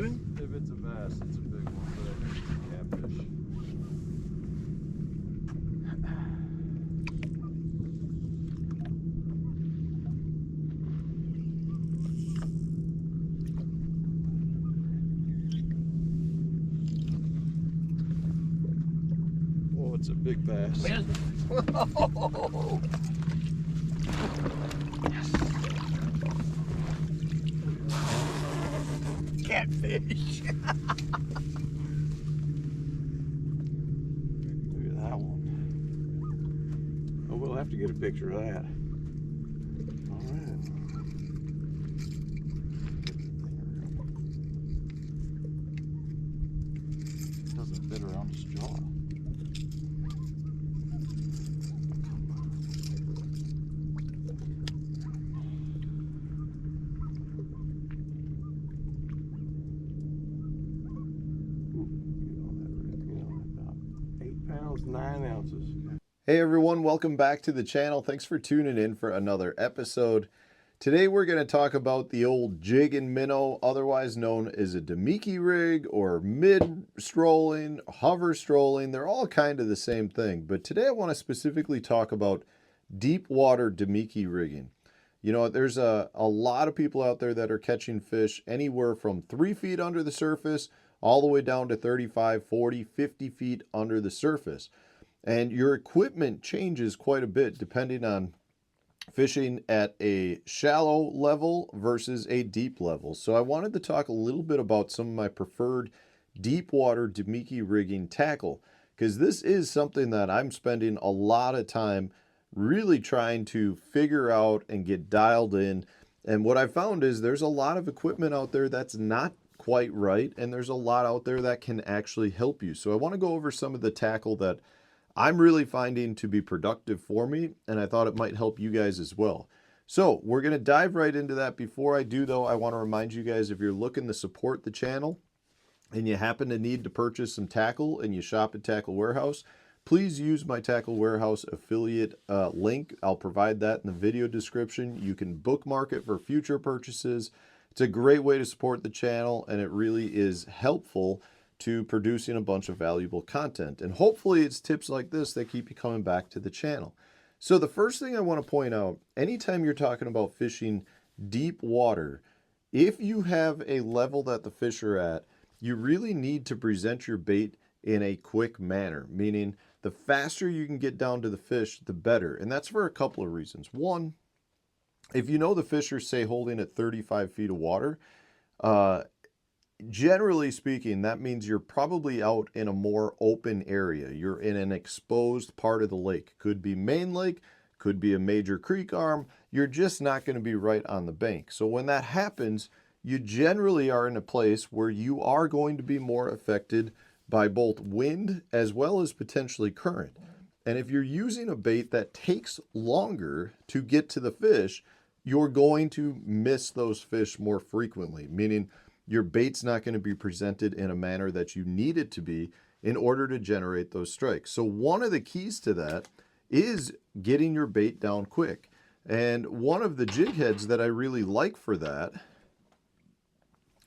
good one? If it's a bass, it's a big one, but I think it's a catfish. Oh, it's a big bass. Whoa. Catfish. Look at that one. Oh, we'll have to get a picture of that. All right. It doesn't fit around his jaw. About 8 pounds, 9 ounces. Hey everyone, welcome back to the channel. Thanks for tuning in for another episode. Today we're going to talk about the old jig and minnow, otherwise known as a Damiki rig or mid-strolling, hover strolling. They're all kind of the same thing, but today I want to specifically talk about deep water Damiki rigging. You know, there's a lot of people out there that are catching fish anywhere from 3 feet under the surface all the way down to 35, 40, 50 feet under the surface. And your equipment changes quite a bit depending on fishing at a shallow level versus a deep level. So I wanted to talk a little bit about some of my preferred deep water Damiki rigging tackle, because this is something that I'm spending a lot of time really trying to figure out and get dialed in. And what I found is there's a lot of equipment out there that's not quite right, and there's a lot out there that can actually help you. So I want to go over some of the tackle that I'm really finding to be productive for me, and I thought it might help you guys as well. So we're going to dive right into that. Before I do though, I want to remind you guys, if you're looking to support the channel and you happen to need to purchase some tackle and you shop at Tackle Warehouse, please use my Tackle Warehouse affiliate link. I'll provide that in the video description. You can bookmark it for future purchases. It's a great way to support the channel, and it really is helpful to producing a bunch of valuable content. And hopefully it's tips like this that keep you coming back to the channel. So the first thing I want to point out, anytime you're talking about fishing deep water, if you have a level that the fish are at, you really need to present your bait in a quick manner, meaning the faster you can get down to the fish, the better. And that's for a couple of reasons. One, if you know the fish are, say, holding at 35 feet of water, generally speaking, that means you're probably out in a more open area. You're in an exposed part of the lake. Could be main lake, could be a major creek arm. You're just not going to be right on the bank. So when that happens, you generally are in a place where you are going to be more affected by both wind as well as potentially current. And if you're using a bait that takes longer to get to the fish, you're going to miss those fish more frequently, meaning your bait's not going to be presented in a manner that you need it to be in order to generate those strikes. So one of the keys to that is getting your bait down quick. And one of the jig heads that I really like for that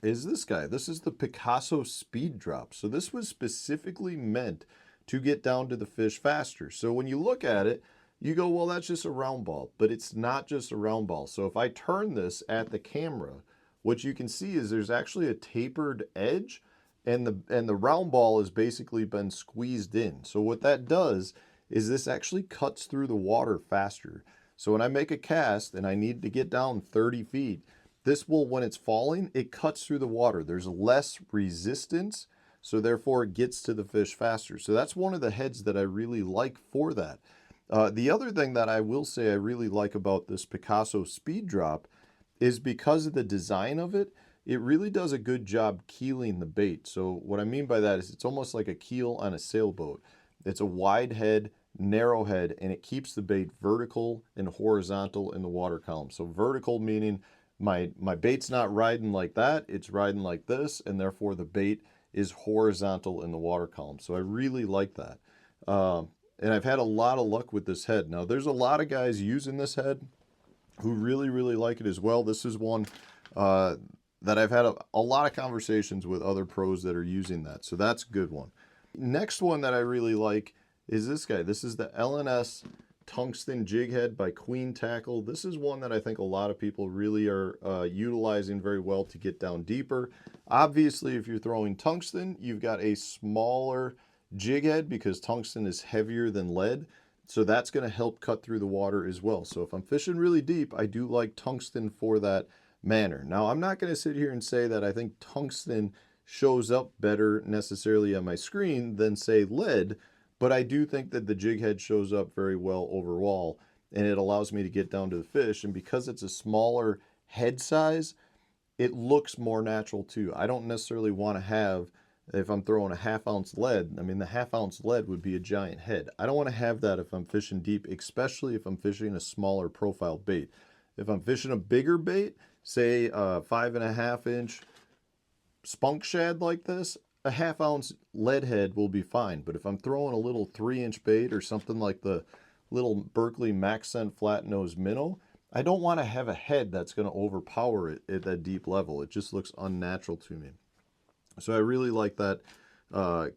is this guy. This is the Picasso speed drop. So this was specifically meant to get down to the fish faster. So when you look at it, you go, well, that's just a round ball, but it's not just a round ball. So if I turn this at the camera, what you can see is there's actually a tapered edge, and the round ball has basically been squeezed in. So what that does is this actually cuts through the water faster. So when I make a cast and I need to get down 30 feet, this will, when it's falling, it cuts through the water. There's less resistance, so therefore it gets to the fish faster. So that's one of the heads that I really like for that. The other thing that I will say I really like about this Picasso speed drop is because of the design of it, it really does a good job keeling the bait. So what I mean by that is it's almost like a keel on a sailboat. It's a wide head, narrow head, and it keeps the bait vertical and horizontal in the water column. So vertical meaning my bait's not riding like that, it's riding like this, and therefore the bait is horizontal in the water column. So I really like that. And I've had a lot of luck with this head. Now there's a lot of guys using this head who really, really like it as well. This is one that I've had a lot of conversations with other pros that are using that. So that's a good one. Next one that I really like is this guy. This is the LNS Tungsten Jig Head by Queen Tackle. This is one that I think a lot of people really are utilizing very well to get down deeper. Obviously, if you're throwing tungsten, you've got a smaller jig head because tungsten is heavier than lead. So that's going to help cut through the water as well. So if I'm fishing really deep, I do like tungsten for that manner. Now, I'm not going to sit here and say that I think tungsten shows up better necessarily on my screen than, say, lead, but I do think that the jig head shows up very well overall, and it allows me to get down to the fish. And because it's a smaller head size, it looks more natural too. I don't necessarily want to have, if I'm throwing a half-ounce lead, I mean, the half-ounce lead would be a giant head. I don't want to have that if I'm fishing deep, especially if I'm fishing a smaller profile bait. If I'm fishing a bigger bait, say a 5.5-inch spunk shad like this, a half-ounce lead head will be fine. But if I'm throwing a little 3-inch bait or something like the little Berkley Maxcent flat nose minnow, I don't want to have a head that's going to overpower it at that deep level. It just looks unnatural to me. So I really like that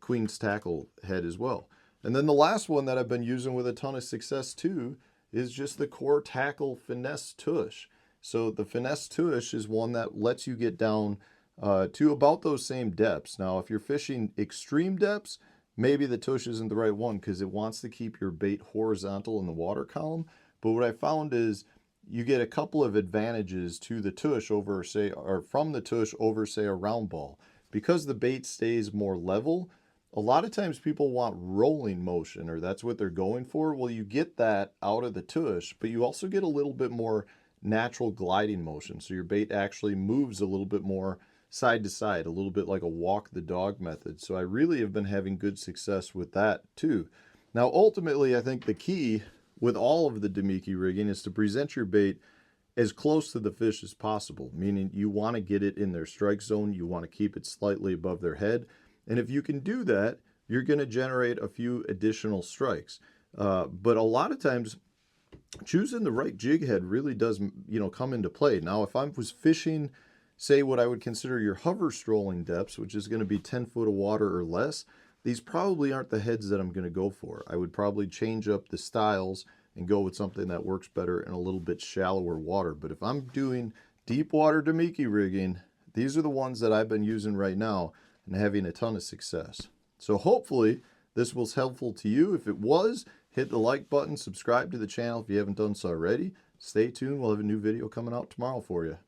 Queen's Tackle head as well. And then the last one that I've been using with a ton of success too is just the Core Tackle Finesse Tush. So the Finesse Tush is one that lets you get down to about those same depths. Now, if you're fishing extreme depths, maybe the tush isn't the right one because it wants to keep your bait horizontal in the water column. But what I found is you get a couple of advantages to the tush over, say, or from the tush over, say, a round ball. Because the bait stays more level, a lot of times people want rolling motion, or that's what they're going for. Well, you get that out of the tush, but you also get a little bit more natural gliding motion. So your bait actually moves a little bit more side to side, a little bit like a walk the dog method. So I really have been having good success with that too. Now, ultimately, I think the key with all of the Damiki rigging is to present your bait as close to the fish as possible, meaning you want to get it in their strike zone, you want to keep it slightly above their head. And if you can do that, you're going to generate a few additional strikes. But a lot of times, choosing the right jig head really does, come into play. Now, if I was fishing, say, what I would consider your hover strolling depths, which is going to be 10 foot of water or less, these probably aren't the heads that I'm going to go for. I would probably change up the styles and go with something that works better in a little bit shallower water. But if I'm doing deep water Damiki rigging, these are the ones that I've been using right now and having a ton of success. So hopefully this was helpful to you. If it was, hit the like button, subscribe to the channel if you haven't done so already. Stay tuned, we'll have a new video coming out tomorrow for you.